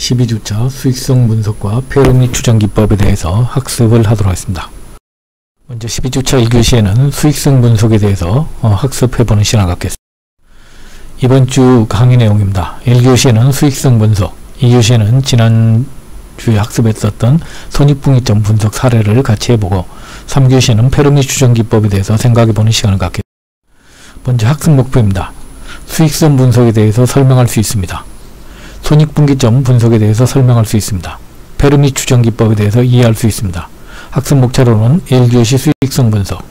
12주차 수익성 분석과 페르미 추정 기법에 대해서 학습을 하도록 하겠습니다. 먼저 12주차 1교시에는 수익성 분석에 대해서 학습해보는 시간을 갖겠습니다. 이번 주 강의 내용입니다. 1교시에는 수익성 분석, 2교시에는 지난주에 학습했었던 손익분기점 분석 사례를 같이 해보고 3교시에는 페르미 추정 기법에 대해서 생각해보는 시간을 갖겠습니다. 먼저 학습 목표입니다. 수익성 분석에 대해서 설명할 수 있습니다. 손익분기점 분석에 대해서 설명할 수 있습니다. 페르미 추정 기법에 대해서 이해할 수 있습니다. 학습 목차로는 1교시 수익성 분석,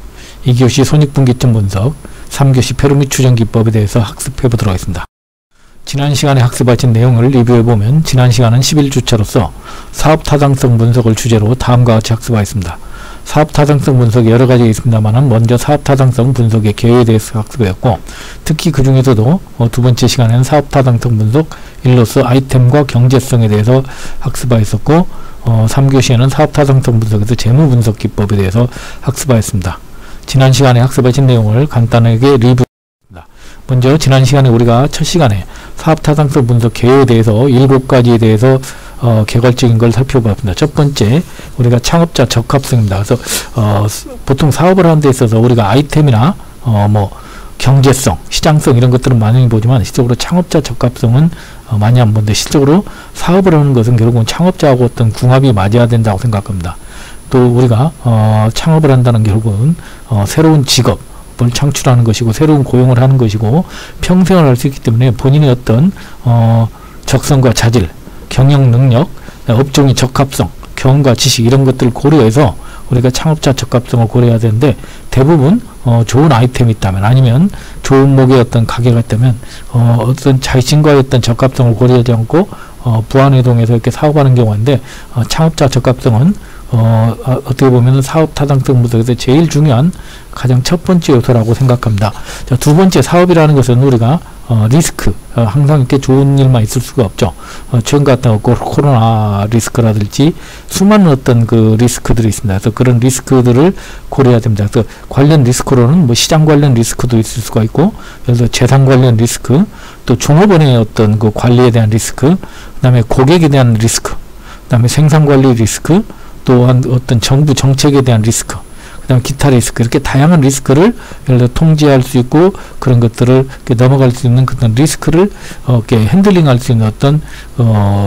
2교시 손익분기점 분석, 3교시 페르미 추정 기법에 대해서 학습해 보도록 하겠습니다. 지난 시간에 학습하신 내용을 리뷰해보면 지난 시간은 11주차로서 사업 타당성 분석을 주제로 다음과 같이 학습하였습니다. 사업 타당성 분석이 여러 가지 있습니다만 먼저 사업 타당성 분석의 개요에 대해서 학습했고, 특히 그 중에서도 두 번째 시간에는 사업 타당성 분석 1로서 아이템과 경제성에 대해서 학습하였었고, 3교시에는 사업 타당성 분석에서 재무 분석 기법에 대해서 학습하였습니다. 지난 시간에 학습하신 내용을 간단하게 리뷰했습니다. 먼저 지난 시간에 우리가 첫 시간에 사업 타당성 분석 개요에 대해서 7가지에 대해서 개괄적인 걸 살펴봤습니다. 첫 번째, 우리가 창업자 적합성입니다. 그래서 보통 사업을 하는 데 있어서 우리가 아이템이나 경제성, 시장성 이런 것들은 많이 보지만 실적으로 창업자 적합성은 많이 안 보는데, 실적으로 사업을 하는 것은 결국은 창업자하고 어떤 궁합이 맞아야 된다고 생각합니다. 또 우리가 창업을 한다는 결국은 새로운 직업을 창출하는 것이고 새로운 고용을 하는 것이고 평생을 할 수 있기 때문에 본인의 어떤 적성과 자질, 경영 능력, 업종의 적합성, 경험과 지식 이런 것들을 고려해서 우리가 창업자 적합성을 고려해야 되는데, 대부분 좋은 아이템이 있다면 아니면 좋은 목의 어떤 가게가 있다면 어떤 자신과의 어떤 적합성을 고려하지 않고 부안회동에서 이렇게 사업하는 경우가 있는데, 창업자 적합성은 어떻게 보면 사업 타당성 분석에서 제일 중요한 가장 첫 번째 요소라고 생각합니다. 자, 두 번째, 사업이라는 것은 우리가 리스크, 항상 이렇게 좋은 일만 있을 수가 없죠. 최근 같은 코로나 리스크라든지 수많은 어떤 그 리스크들이 있습니다. 그래서 그런 리스크들을 고려해야 됩니다. 그래서 관련 리스크로는 시장 관련 리스크도 있을 수가 있고, 그래서 재산 관련 리스크, 또 종업원의 어떤 그 관리에 대한 리스크, 그 다음에 고객에 대한 리스크, 그 다음에 생산 관리 리스크, 또한 어떤 정부 정책에 대한 리스크, 그 다음에 기타 리스크, 이렇게 다양한 리스크를 예를 들어 통제할 수 있고 그런 것들을 이렇게 넘어갈 수 있는 그런 리스크를 이렇게 핸들링할 수 있는 어떤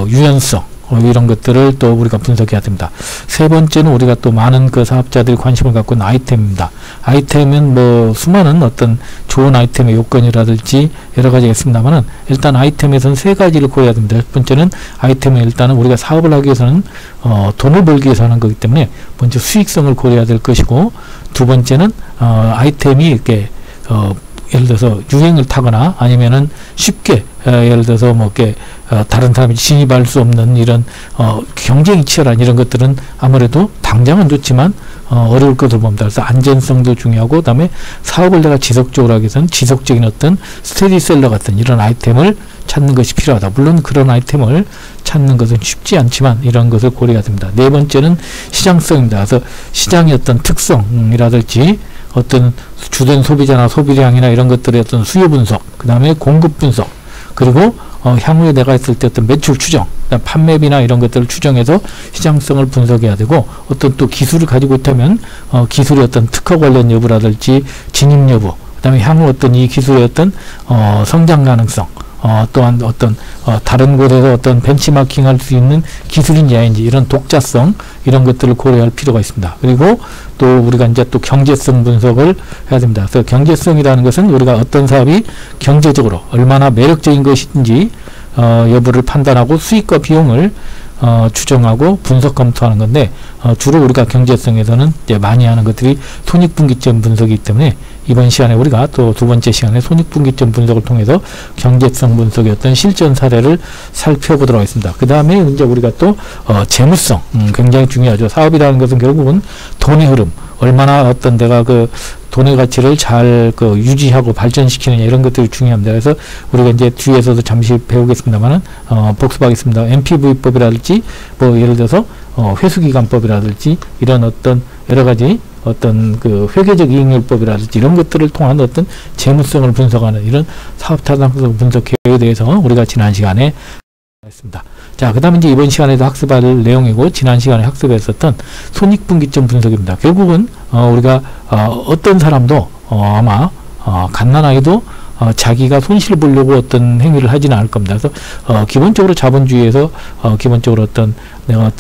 유연성, 이런 것들을 또 우리가 분석해야 됩니다. 세 번째는 우리가 또 많은 그 사업자들이 관심을 갖고 있는 아이템입니다. 아이템은 수많은 어떤 좋은 아이템의 요건이라든지 여러 가지가 있습니다만은, 일단 아이템에서는 세 가지를 고려해야 됩니다. 첫 번째는 아이템은 일단은 우리가 사업을 하기 위해서는 돈을 벌기 위해서 하는 거기 때문에 먼저 수익성을 고려해야 될 것이고, 두 번째는 아이템이 이렇게 예를 들어서 유행을 타거나 아니면은 쉽게 예를 들어서 이렇게 다른 사람이 진입할 수 없는 이런 경쟁이 치열한 이런 것들은 아무래도 당장은 좋지만 어려울 것으로 봅니다. 그래서 안전성도 중요하고, 그다음에 사업을 내가 지속적으로 하기 위해서는 지속적인 어떤 스테디셀러 같은 이런 아이템을 찾는 것이 필요하다. 물론 그런 아이템을 찾는 것은 쉽지 않지만 이런 것을 고려해야 됩니다. 네 번째는 시장성입니다. 그래서 시장의 어떤 특성이라든지 어떤 주된 소비자나 소비량이나 이런 것들의 어떤 수요 분석, 그 다음에 공급 분석, 그리고 향후에 내가 했을 때 어떤 매출 추정, 판매비나 이런 것들을 추정해서 시장성을 분석해야 되고, 어떤 또 기술을 가지고 있다면 기술의 어떤 특허 관련 여부라든지 진입 여부, 그 다음에 향후 어떤 이 기술의 어떤 성장 가능성, 또한 어떤 다른 곳에서 어떤 벤치마킹 할 수 있는 기술인지 아닌지 이런 독자성, 이런 것들을 고려할 필요가 있습니다. 그리고 또 우리가 이제 또 경제성 분석을 해야 됩니다. 그래서 경제성이라는 것은 우리가 어떤 사업이 경제적으로 얼마나 매력적인 것인지 여부를 판단하고 수익과 비용을 추정하고 분석 검토하는 건데, 주로 우리가 경제성에서는 이제 많이 하는 것들이 손익분기점 분석이기 때문에 이번 시간에 우리가 또 두 번째 시간에 손익분기점 분석을 통해서 경제성 분석의 어떤 실전 사례를 살펴보도록 하겠습니다. 그 다음에 이제 우리가 또 재무성, 굉장히 중요하죠. 사업이라는 것은 결국은 돈의 흐름, 얼마나 어떤 내가 그 돈의 가치를 잘 유지하고 발전시키느냐 이런 것들이 중요합니다. 그래서 우리가 이제 뒤에서도 잠시 배우겠습니다만은 복습하겠습니다. MPV법이라든지 예를 들어서 회수기간법이라든지 이런 어떤 여러 가지 어떤 그 회계적 이익률법이라든지 이런 것들을 통한 어떤 재무성을 분석하는 이런 사업 타당성 분석 개요에 대해서 우리가 지난 시간에 있습니다. 자, 그 다음에 이제 이번 시간에도 학습할 내용이고, 지난 시간에 학습했었던 손익분기점 분석입니다. 결국은, 우리가, 어떤 사람도, 아마, 갓난아이도, 자기가 손실을 보려고 어떤 행위를 하지는 않을 겁니다. 그래서, 기본적으로 자본주의에서, 기본적으로 내가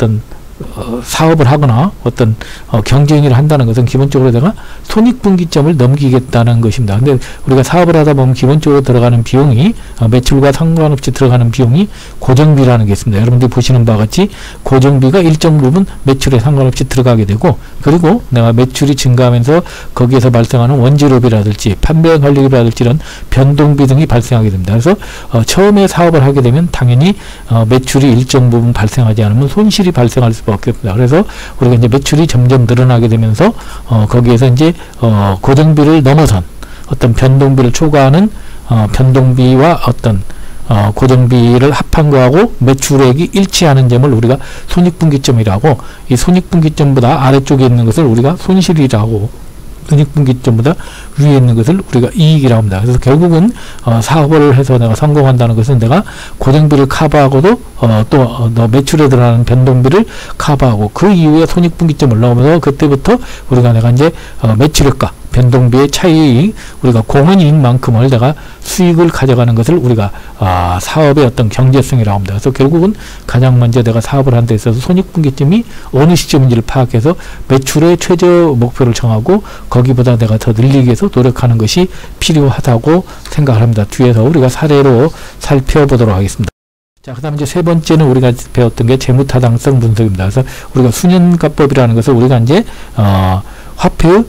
사업을 하거나 어떤 경쟁을 한다는 것은 기본적으로 내가 손익분기점을 넘기겠다는 것입니다. 근데 우리가 사업을 하다 보면 기본적으로 들어가는 비용이 매출과 상관없이 들어가는 비용이 고정비라는 게 있습니다. 여러분들이 보시는 바와 같이 고정비가 일정 부분 매출에 상관없이 들어가게 되고, 그리고 내가 매출이 증가하면서 거기에서 발생하는 원재료비라든지 판매 관리비라든지 이런 변동비 등이 발생하게 됩니다. 그래서 처음에 사업을 하게 되면 당연히 매출이 일정 부분 발생하지 않으면 손실이 발생할 수밖에 없습니다. 그래서 우리가 이제 매출이 점점 늘어나게 되면서 거기에서 이제 고정비를 넘어선 어떤 변동비를 초과하는 변동비와 어떤 고정비를 합한 거하고 매출액이 일치하는 점을 우리가 손익분기점이라고, 이 손익분기점보다 아래쪽에 있는 것을 우리가 손실이라고, 손익분기점보다 위에 있는 것을 우리가 이익이라고 합니다. 그래서 결국은 사업을 해서 내가 성공한다는 것은 내가 고정비를 커버하고도 또 매출에 들어가는 변동비를 커버하고 그 이후에 손익분기점을 넣으면서 그때부터 우리가 내가 이제 매출액과 변동비의 차이, 우리가 공헌이익만큼을 내가 수익을 가져가는 것을 우리가 사업의 어떤 경제성이라고 합니다. 그래서 결국은 가장 먼저 내가 사업을 하는 데 있어서 손익분기점이 어느 시점인지를 파악해서 매출의 최저 목표를 정하고 거기보다 내가 더 늘리기 위해서 노력하는 것이 필요하다고 생각을 합니다. 뒤에서 우리가 사례로 살펴보도록 하겠습니다. 자, 그 다음에 이제 세 번째는 우리가 배웠던 게 재무타당성 분석입니다. 그래서 우리가 수년가법이라는 것을 우리가 이제 화폐의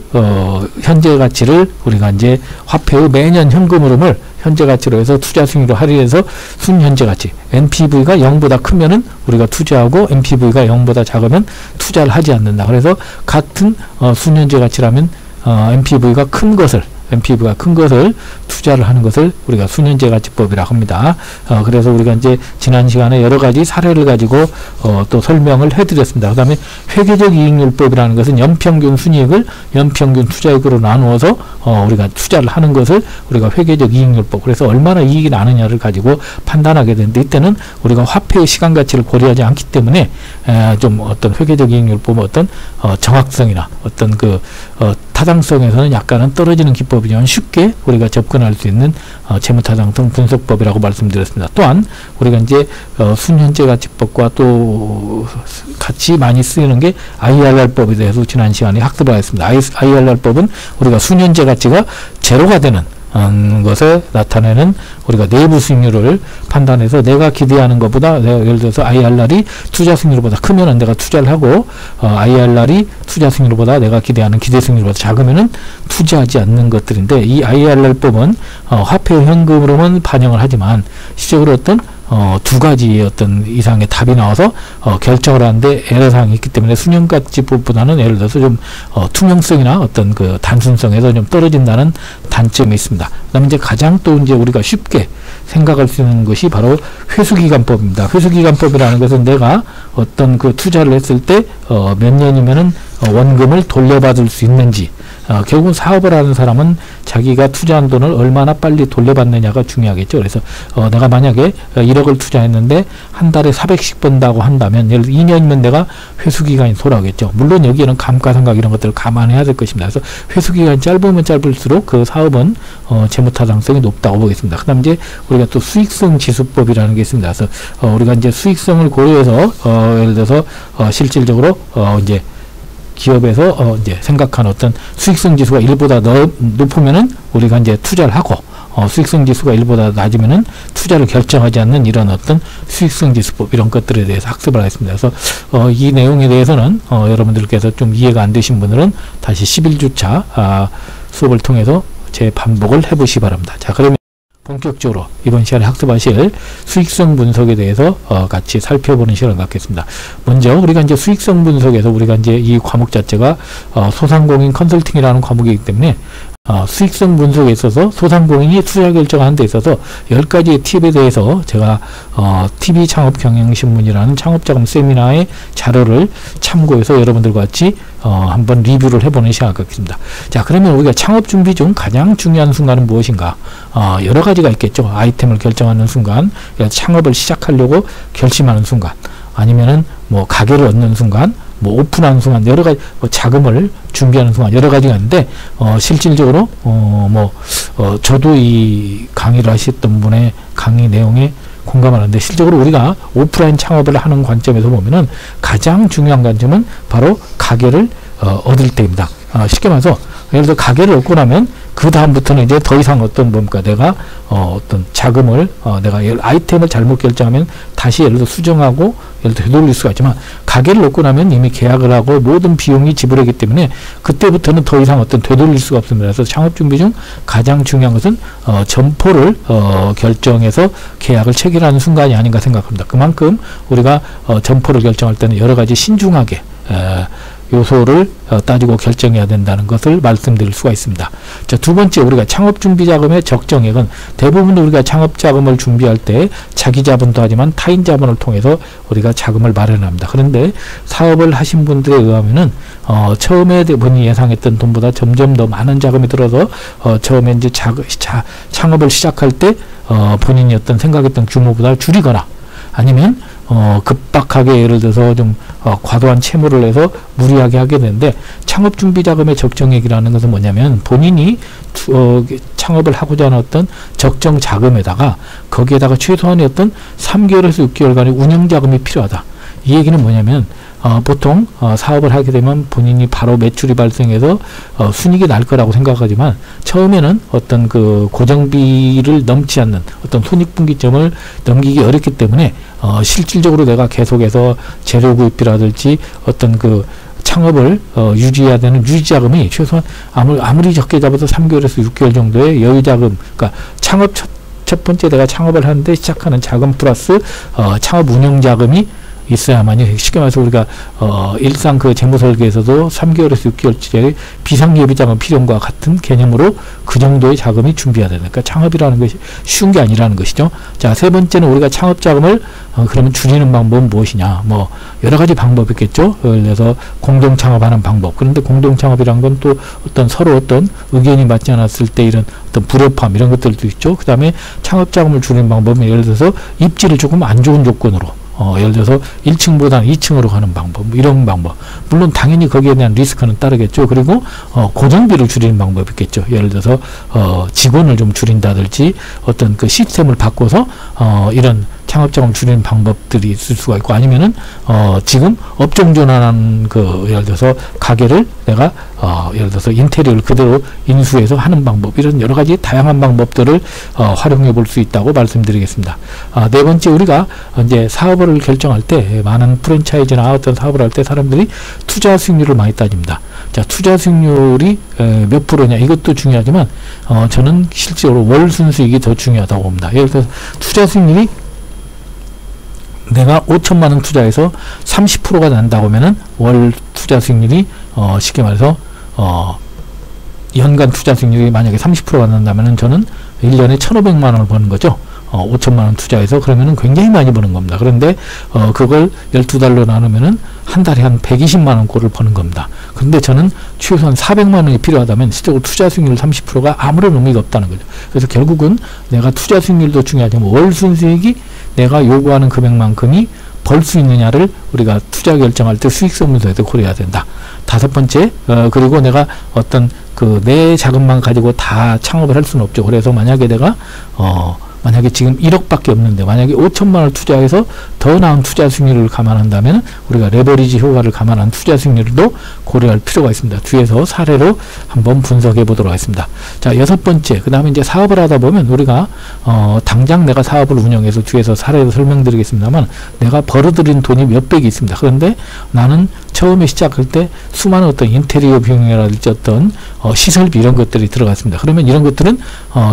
현재 가치를 우리가 이제 화폐의 매년 현금 흐름을 현재 가치로 해서 투자 수익으로 할인해서 순현재 가치, NPV가 0보다 크면은 우리가 투자하고 NPV가 0보다 작으면 투자를 하지 않는다. 그래서 같은 순현재 가치라면 NPV가 큰 것을 투자를 하는 것을 우리가 순현재 가치법이라고 합니다. 그래서 우리가 이제 지난 시간에 여러 가지 사례를 가지고 또 설명을 해드렸습니다. 그 다음에 회계적 이익률법이라는 것은 연평균 순이익을 연평균 투자액으로 나누어서 우리가 투자를 하는 것을 우리가 회계적 이익률법, 그래서 얼마나 이익이 나느냐를 가지고 판단하게 되는데, 이때는 우리가 화폐의 시간 가치를 고려하지 않기 때문에 좀 어떤 회계적 이익률법은 어떤 정확성이나 어떤 타당성에서는 약간은 떨어지는 기법이지만 쉽게 우리가 접근할 수 있는 재무타당성 분석법이라고 말씀드렸습니다. 또한 우리가 이제 순현재 가치법과 또 같이 많이 쓰이는 게 IRR법에 대해서 지난 시간에 학습을 했습니다. IRR법은 우리가 순현재 가치가 제로가 되는 것에 나타내는 우리가 내부 수익률을 판단해서 내가 기대하는 것보다, 내가 예를 들어서 IRR이 투자 수익률보다 크면은 내가 투자를 하고, IRR이 투자 수익률보다 내가 기대하는 기대 수익률보다 작으면은 투자하지 않는 것들인데, 이 IRR법은 화폐 현금으로만 반영을 하지만 실제로 어떤 두 가지의 어떤 이상의 답이 나와서 결정을 하는데 애로사항이 있기 때문에 수년가치법보다는 예를 들어서 좀 투명성이나 어떤 단순성에서 좀 떨어진다는 단점이 있습니다. 그 다음에 이제 가장 또 이제 우리가 쉽게 생각할 수 있는 것이 바로 회수기간법입니다. 회수기간법이라는 것은 내가 어떤 투자를 했을 때 몇 년이면은 원금을 돌려받을 수 있는지, 결국 사업을 하는 사람은 자기가 투자한 돈을 얼마나 빨리 돌려받느냐가 중요하겠죠. 그래서 내가 만약에 1억을 투자했는데 한 달에 400씩 번다고 한다면 예를 들어 2년이면 내가 회수기간이 돌아오겠죠. 물론 여기에는 감가상각 이런 것들을 감안해야 될 것입니다. 그래서 회수기간이 짧으면 짧을수록 그 사업은 재무타당성이 높다고 보겠습니다. 그 다음 이제 우리가 또 수익성 지수법이라는 게 있습니다. 그래서 우리가 이제 수익성을 고려해서 예를 들어서 실질적으로 이제 기업에서 이제 생각한 어떤 수익성 지수가 1보다 높으면은 우리가 이제 투자를 하고, 수익성 지수가 1보다 낮으면은 투자를 결정하지 않는 이런 어떤 수익성 지수법, 이런 것들에 대해서 학습을 하겠습니다. 그래서 이 내용에 대해서는 여러분들께서 좀 이해가 안 되신 분들은 다시 11주차 수업을 통해서 재반복을 해보시기 바랍니다. 자, 그러면 본격적으로 이번 시간에 학습하실 수익성 분석에 대해서 같이 살펴보는 시간을 갖겠습니다. 먼저 우리가 이제 수익성 분석에서 우리가 이제 이 과목 자체가 소상공인 컨설팅이라는 과목이기 때문에 수익성 분석에 있어서 소상공인이 투자 결정하는 데 있어서 10가지의 팁에 대해서 제가 TV 창업경영신문이라는 창업자금 세미나의 자료를 참고해서 여러분들과 같이 한번 리뷰를 해보는 시간을 갖겠습니다. 자, 그러면 우리가 창업 준비 중 가장 중요한 순간은 무엇인가? 여러 가지가 있겠죠. 아이템을 결정하는 순간, 창업을 시작하려고 결심하는 순간, 아니면은 뭐 가게를 얻는 순간, 뭐 오픈하는 순간, 여러 가지 자금을 준비하는 순간 여러 가지가 있는데 실질적으로 저도 이 강의를 하셨던 분의 강의 내용에 공감하는데, 실적으로 우리가 오프라인 창업을 하는 관점에서 보면은 가장 중요한 관점은 바로 가게를 얻을 때입니다. 쉽게 말해서 예를 들어 가게를 얻고 나면 그 다음부터는 이제 더 이상 내가 어떤 자금을 내가 아이템을 잘못 결정하면 다시 예를 들어 수정하고 예를 들어 되돌릴 수가 있지만, 가게를 얻고 나면 이미 계약을 하고 모든 비용이 지불하기 때문에 그때부터는 더 이상 되돌릴 수가 없습니다. 그래서 창업 준비 중 가장 중요한 것은 점포를 결정해서 계약을 체결하는 순간이 아닌가 생각합니다. 그만큼 우리가 점포를 결정할 때는 여러 가지 신중하게 요소를 따지고 결정해야 된다는 것을 말씀드릴 수가 있습니다. 자, 두 번째, 우리가 창업 준비 자금의 적정액은 대부분 우리가 창업 자금을 준비할 때 자기 자본도 하지만 타인 자본을 통해서 우리가 자금을 마련합니다. 그런데 사업을 하신 분들에 의하면은 처음에 본인이 예상했던 돈보다 점점 더 많은 자금이 들어서 처음에 이제 창업을 시작할 때 본인이 생각했던 규모보다 줄이거나, 아니면 급박하게 예를 들어서 좀 과도한 채무를 해서 무리하게 하게 되는데, 창업 준비 자금의 적정액이라는 것은 뭐냐면 본인이 창업을 하고자 하는 어떤 적정 자금에다가 거기에다가 최소한의 3개월에서 6개월간의 운영 자금이 필요하다. 이 얘기는 뭐냐면 보통 사업을 하게 되면 본인이 바로 매출이 발생해서 순이익이 날 거라고 생각하지만, 처음에는 그 고정비를 넘지 않는 손익분기점을 넘기기 어렵기 때문에 실질적으로 내가 계속해서 재료 구입비라든지 창업을 유지해야 되는 유지자금이 최소한 아무리 적게 잡아도 3개월에서 6개월 정도의 여유자금, 그러니까 창업 첫 번째 내가 창업을 하는데 시작하는 자금 플러스 창업 운영자금이 있어야만이, 쉽게 말해서 우리가 일상 재무설계에서도 3개월에서 6개월짜리 비상예비자금 필요과 같은 개념으로 그 정도의 자금이 준비해야 되는, 그러니까 창업이라는 것이 쉬운 게 아니라는 것이죠. 자, 세 번째는 우리가 창업자금을 그러면 줄이는 방법은 무엇이냐? 여러 가지 방법이 있겠죠. 예를 들어서 공동창업하는 방법. 그런데 공동창업이란 건 또 서로 의견이 맞지 않았을 때 이런 불협화음 이런 것들도 있죠. 그 다음에 창업자금을 줄이는 방법은 예를 들어서 입지를 조금 안 좋은 조건으로, 예를 들어서 1층보다는 2층으로 가는 방법, 이런 방법. 물론 당연히 거기에 대한 리스크는 따르겠죠. 그리고 고정비를 줄이는 방법이 있겠죠. 예를 들어서 직원을 좀 줄인다든지 시스템을 바꿔서 이런 창업자금을 줄이는 방법들이 있을 수가 있고, 아니면은 지금 업종 전환하는 예를 들어서 가게를 내가 예를 들어서 인테리어를 그대로 인수해서 하는 방법, 이런 여러 가지 다양한 방법들을 활용해 볼 수 있다고 말씀드리겠습니다. 네 번째, 우리가 이제 사업을 결정할 때 많은 프랜차이즈나 어떤 사업을 할 때 사람들이 투자 수익률을 많이 따집니다. 자, 투자 수익률이 몇 프로냐, 이것도 중요하지만 저는 실제로 월 순수익이 더 중요하다고 봅니다. 예를 들어서 투자 수익률이 내가 5천만 원 투자해서 30%가 난다고 하면은 월 투자 수익률이 쉽게 말해서 연간 투자 수익률이 만약에 30%가 난다면은 저는 1년에 1,500만 원을 버는 거죠. 5천만 원 투자해서. 그러면은 굉장히 많이 버는 겁니다. 그런데 그걸 12달로 나누면은 한 달에 한 120만 원 꼴을 버는 겁니다. 그런데 저는 최소한 400만 원이 필요하다면 실제로 투자 수익률 30%가 아무런 의미가 없다는 거죠. 그래서 결국은 내가 투자 수익률도 중요하지만 월 순수익이 내가 요구하는 금액만큼이 벌 수 있느냐를 우리가 투자 결정할 때 수익성 분석에서 고려해야 된다. 다섯 번째, 그리고 내가 내 자금만 가지고 다 창업을 할 수는 없죠. 그래서 만약에 내가 만약에 지금 1억밖에 없는데 만약에 5천만 원을 투자해서 더 나은 투자 수익률을 감안한다면 우리가 레버리지 효과를 감안한 투자 수익률도 고려할 필요가 있습니다. 뒤에서 사례로 한번 분석해 보도록 하겠습니다. 자, 여섯 번째, 그 다음에 이제 사업을 하다 보면 우리가 당장 내가 사업을 운영해서 뒤에서 사례로 설명드리겠습니다만 내가 벌어들인 돈이 몇백이 있습니다. 그런데 나는 처음에 시작할 때 수많은 인테리어 비용이라든지 시설비 이런 것들이 들어갔습니다. 그러면 이런 것들은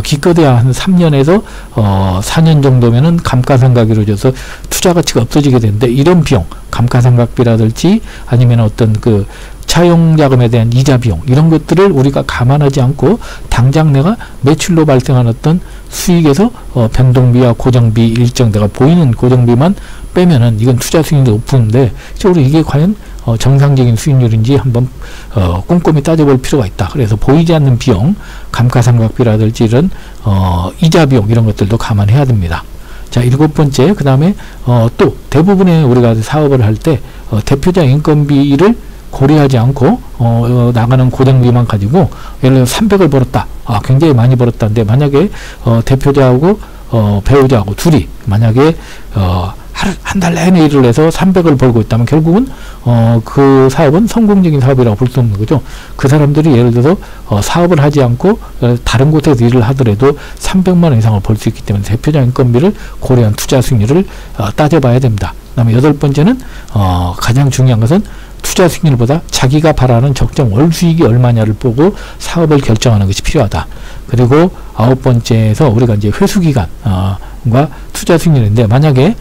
기껏해야 한 3년에서 4년 정도면은 감가상각이 이루어져서 투자 가치가 없어지게 되는데, 이런 비용, 감가상각비라든지 아니면 주차용 자금에 대한 이자 비용 이런 것들을 우리가 감안하지 않고 당장 내가 매출로 발생한 어떤 수익에서 변동비와 고정비 일정 내가 보이는 고정비만 빼면은 이건 투자 수익률이 높은데 실제로 이게 과연 정상적인 수익률인지 한번 꼼꼼히 따져볼 필요가 있다. 그래서 보이지 않는 비용, 감가상각비라든지 이런 이자 비용 이런 것들도 감안해야 됩니다. 자, 7번째, 그 다음에 또 대부분의 우리가 사업을 할 때 대표자 인건비를 고려하지 않고 나가는 고정비만 가지고 예를 들어 300을 벌었다. 굉장히 많이 벌었다는데 만약에 대표자하고 배우자하고 둘이 만약에 한 달 내내 일을 해서 300을 벌고 있다면 결국은 그 사업은 성공적인 사업이라고 볼 수 없는 거죠. 그 사람들이 예를 들어서 사업을 하지 않고 다른 곳에서 일을 하더라도 300만 원 이상을 벌 수 있기 때문에 대표자 인건비를 고려한 투자 수익률을 따져봐야 됩니다. 그 다음에 8번째는 가장 중요한 것은 투자 수익률보다 자기가 바라는 적정 월 수익이 얼마냐를 보고 사업을 결정하는 것이 필요하다. 그리고 9번째에서 우리가 이제 회수기간 과 투자 수익률인데 만약에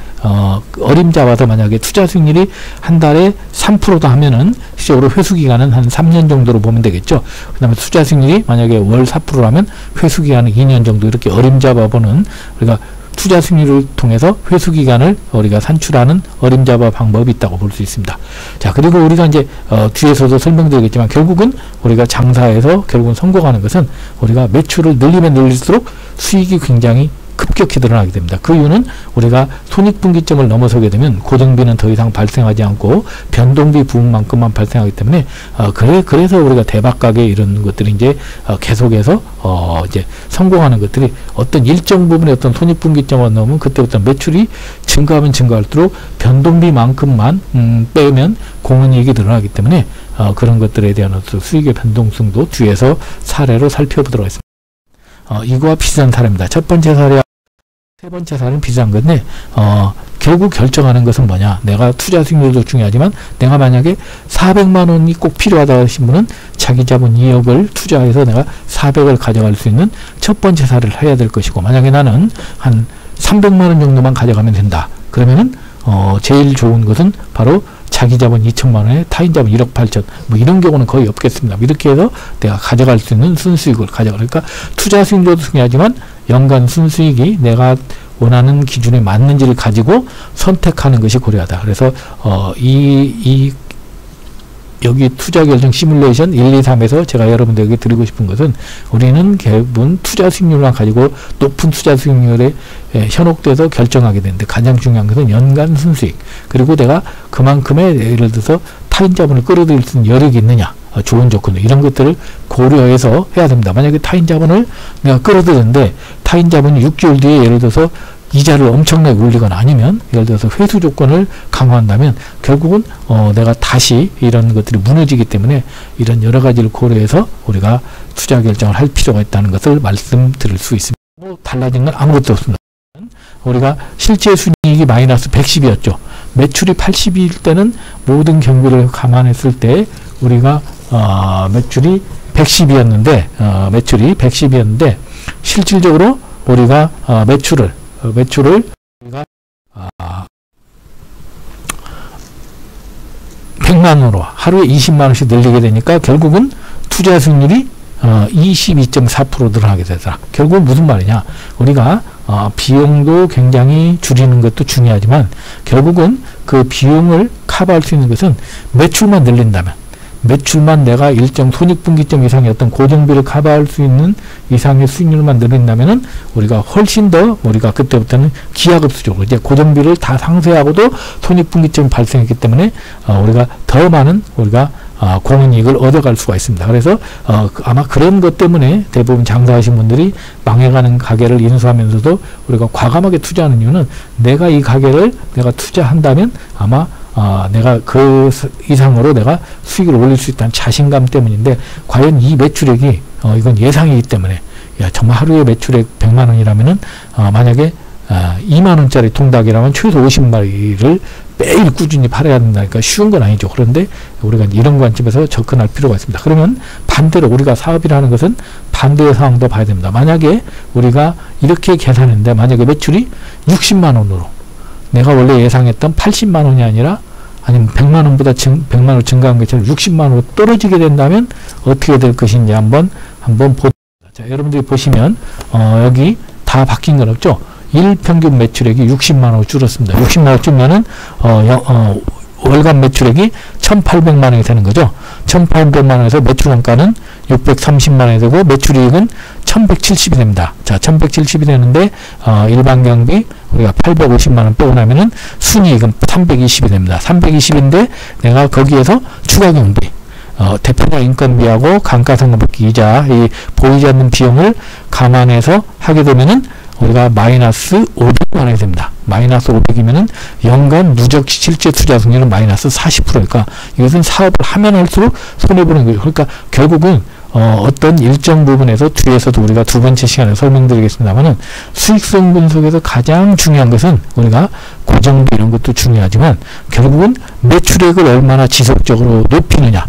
어림잡아서 만약에 투자 수익률이 한 달에 3%다 하면은 실제로 회수기간은 한 3년 정도로 보면 되겠죠. 그 다음에 투자 수익률이 만약에 월 4%라면 회수기간은 2년 정도 이렇게 어림잡아 보는 우리가 투자 수익률을 통해서 회수기간을 우리가 산출하는 어림잡아 방법이 있다고 볼 수 있습니다. 자, 그리고 우리가 이제 뒤에서도 설명드리겠지만 결국은 우리가 장사에서 결국은 성공하는 것은 우리가 매출을 늘리면 늘릴수록 수익이 굉장히 급격히 드러나게 됩니다. 그 이유는 우리가 손익분기점을 넘어서게 되면 고정비는 더 이상 발생하지 않고 변동비 부분만큼만 발생하기 때문에 그래서 우리가 대박가게 이런 것들이 이제 계속해서 이제 성공하는 것들이 어떤 일정 부분의 어떤 손익분기점을 넘으면 그때부터 매출이 증가하면 증가할수록 변동비만큼만 빼면 공헌이익이 늘어나기 때문에 그런 것들에 대한 어떤 수익의 변동성도 뒤에서 사례로 살펴보도록 하겠습니다. 이거와 비슷한 사례입니다. 첫 번째 사례와 세 번째 사례는 비슷한 건데 결국 결정하는 것은 뭐냐, 내가 투자 수익률도 중요하지만 내가 만약에 400만 원이 꼭 필요하다 하신 분은 자기 자본 2억을 투자해서 내가 400을 가져갈 수 있는 첫 번째 사례를 해야 될 것이고, 만약에 나는 한 300만 원 정도만 가져가면 된다 그러면은 제일 좋은 것은 바로 자기 자본 2천만 원에 타인 자본 1억 8천 뭐 이런 경우는 거의 없겠습니다. 이렇게 해서 내가 가져갈 수 있는 순수익을 그러니까 투자 수익률도 중요하지만 연간 순수익이 내가 원하는 기준에 맞는지를 가지고 선택하는 것이 고려하다. 그래서 여기 투자 결정 시뮬레이션 1, 2, 3에서 제가 여러분들에게 드리고 싶은 것은 우리는 대부분 투자 수익률만 가지고 높은 투자 수익률에 현혹돼서 결정하게 되는데 가장 중요한 것은 연간 순수익, 그리고 내가 그만큼의 예를 들어서 타인 자본을 끌어들일 수 있는 여력이 있느냐, 좋은 조건 이런 것들을 고려해서 해야 됩니다. 만약에 타인 자본을 내가 끌어들였는데 타인 자본이 6개월 뒤에 예를 들어서 이자를 엄청나게 올리거나 아니면 예를 들어서 회수 조건을 강화한다면 결국은 내가 다시 이런 것들이 무너지기 때문에 이런 여러 가지를 고려해서 우리가 투자 결정을 할 필요가 있다는 것을 말씀드릴 수 있습니다. 달라진 건 아무것도 없습니다. 우리가 실제 순이익이 마이너스 110이었죠. 매출이 80일 때는 모든 경비를 감안했을 때 우리가 매출이 110이었는데 실질적으로 우리가 매출을 우리가 100만 원으로 하루에 20만 원씩 늘리게 되니까 결국은 투자 수익률이 22.4% 늘어나게 되더라. 결국은 무슨 말이냐, 우리가 비용도 굉장히 줄이는 것도 중요하지만 결국은 그 비용을 커버할 수 있는 것은 매출만 늘린다면, 매출만 내가 일정 손익분기점 이상의 어떤 고정비를 커버할 수 있는 이상의 수익률만 늘린다면은 우리가 훨씬 더 우리가 그때부터는 기하급수적으로 이제 고정비를 다 상쇄하고도 손익분기점이 발생했기 때문에 우리가 더 많은 우리가 공헌이익을 얻어갈 수가 있습니다. 그래서 아마 그런 것 때문에 대부분 장사하신 분들이 망해가는 가게를 인수하면서도 우리가 과감하게 투자하는 이유는 내가 이 가게를 내가 투자한다면 아마 내가 그 이상으로 내가 수익을 올릴 수 있다는 자신감 때문인데, 과연 이 매출액이 이건 예상이기 때문에 정말 하루에 매출액 100만 원이라면은 만약에 2만 원짜리 통닭이라면 최소 50마리를 매일 꾸준히 팔아야 된다니까 쉬운 건 아니죠. 그런데 우리가 이런 관점에서 접근할 필요가 있습니다. 그러면 반대로 우리가 사업이라는 것은 반대의 상황도 봐야 됩니다. 만약에 우리가 이렇게 계산했는데 만약에 매출이 60만 원으로 내가 원래 예상했던 80만 원이 아니라 아니면 100만원보다 100만원 증가한 것처럼 60만원으로 떨어지게 된다면 어떻게 될 것인지 한번 보도록 하겠습니다. 자, 여러분들이 보시면 여기 다 바뀐 건 없죠. 일평균 매출액이 60만원으로 줄었습니다. 60만원 줄면은 월간 매출액이 1,800만원이 되는 거죠. 1,800만원에서 매출 원가는 630만원이 되고 매출이익은 1,170이 됩니다. 자, 1,170이 되는데 일반 경비 우리가 850만원 빼고 나면은 순이익은 320이 됩니다. 320인데 내가 거기에서 추가 경비 대표자 인건비하고 감가상각비 이자 이 보이지 않는 비용을 감안해서 하게 되면은 우리가 마이너스 500만원이 됩니다. 마이너스 500이면은 연간 누적 실제 투자 승률은 마이너스 40%니까 이것은 사업을 하면 할수록 손해보는 거예요. 그러니까 결국은 어떤 일정 부분에서 뒤에서도 우리가 두 번째 시간에 설명드리겠습니다만은 수익성 분석에서 가장 중요한 것은 우리가 고정비 이런 것도 중요하지만 결국은 매출액을 얼마나 지속적으로 높이느냐.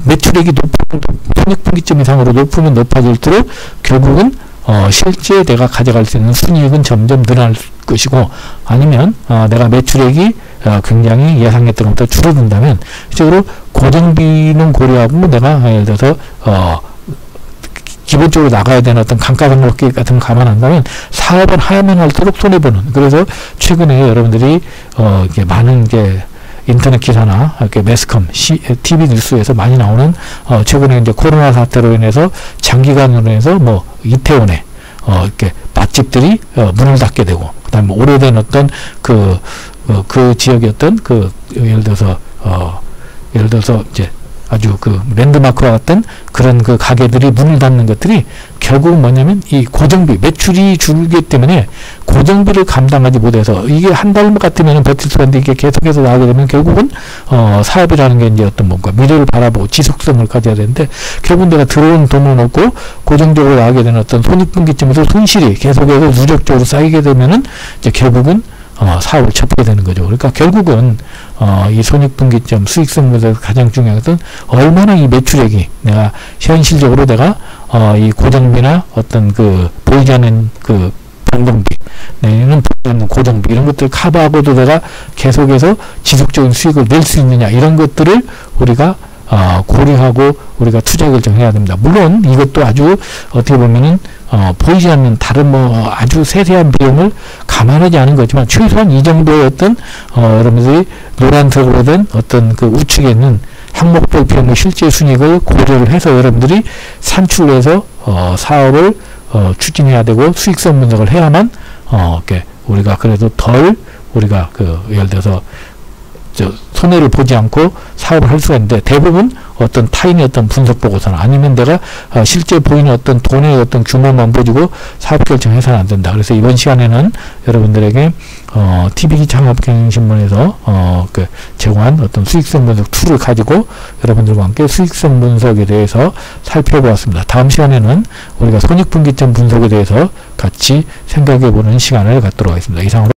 매출액이 높으면 손익분기점 이상으로 높으면 높아질수록 결국은 실제 내가 가져갈 수 있는 순이익은 점점 늘어날 것이고 아니면 내가 매출액이 굉장히 예상했던 것보다 줄어든다면 실제로 고정비는 고려하고 내가 예를 들어서 기본적으로 나가야 되는 어떤 감가상각비 같은 거 감안한다면 사업을 하면 할수록 손해보는 그래서 최근에 여러분들이 이렇게 많은 이제 인터넷 기사나 이렇게 매스컴, TV 뉴스에서 많이 나오는 최근에 이제 코로나 사태로 인해서 장기간으로 해서 뭐 이태원에 이렇게 맛집들이 문을 닫게 되고 그다음에 오래된 어떤 그 지역의 어떤 예를 들어서 이제 아주 랜드마크와 같은 그런 가게들이 문을 닫는 것들이 결국 뭐냐면 이 고정비, 매출이 줄기 때문에 고정비를 감당하지 못해서 이게 한 달 같으면 버틸 수가 있는데 이게 계속해서 나오게 되면 결국은 사업이라는 게 이제 어떤 뭔가 미래를 바라보고 지속성을 가져야 되는데 결국 내가 들어온 돈은 없고 고정적으로 나가게 되는 어떤 손익분기점에서 손실이 계속해서 누적적으로 쌓이게 되면은 이제 결국은 사업을 접게 되는 거죠. 그러니까 결국은 이 손익분기점, 수익성 분석에서 가장 중요한 것은 얼마나 이 매출액이 내가 현실적으로 내가 이 고정비나 어떤 보이지 않는 변동비, 내는 보이지 않는 고정비 이런 것들을 커버하고도 내가 계속해서 지속적인 수익을 낼 수 있느냐 이런 것들을 우리가 고려하고 우리가 투자 결정해야 됩니다. 물론 이것도 아주 어떻게 보면은 보이지 않는 다른 아주 세세한 비용을 감안하지 않은 거지만 최소한 이 정도의 어떤 여러분들이 노란색으로 된 어떤 우측에 있는 항목별 비용의 실제 순이익을 고려를 해서 여러분들이 산출해서 사업을 추진해야 되고 수익성 분석을 해야만 이렇게 우리가 그래도 덜 우리가 예를 들어서 손해를 보지 않고 사업을 할 수가 있는데 대부분 어떤 타인의 어떤 분석 보고서나 아니면 내가 실제 보이는 어떤 돈의 어떤 규모만 보지고 사업 결정해서는 안 된다. 그래서 이번 시간에는 여러분들에게 TV기 창업경영신문에서 제공한 어떤 수익성 분석 툴을 가지고 여러분들과 함께 수익성 분석에 대해서 살펴보았습니다. 다음 시간에는 우리가 손익분기점 분석에 대해서 같이 생각해보는 시간을 갖도록 하겠습니다. 이상으로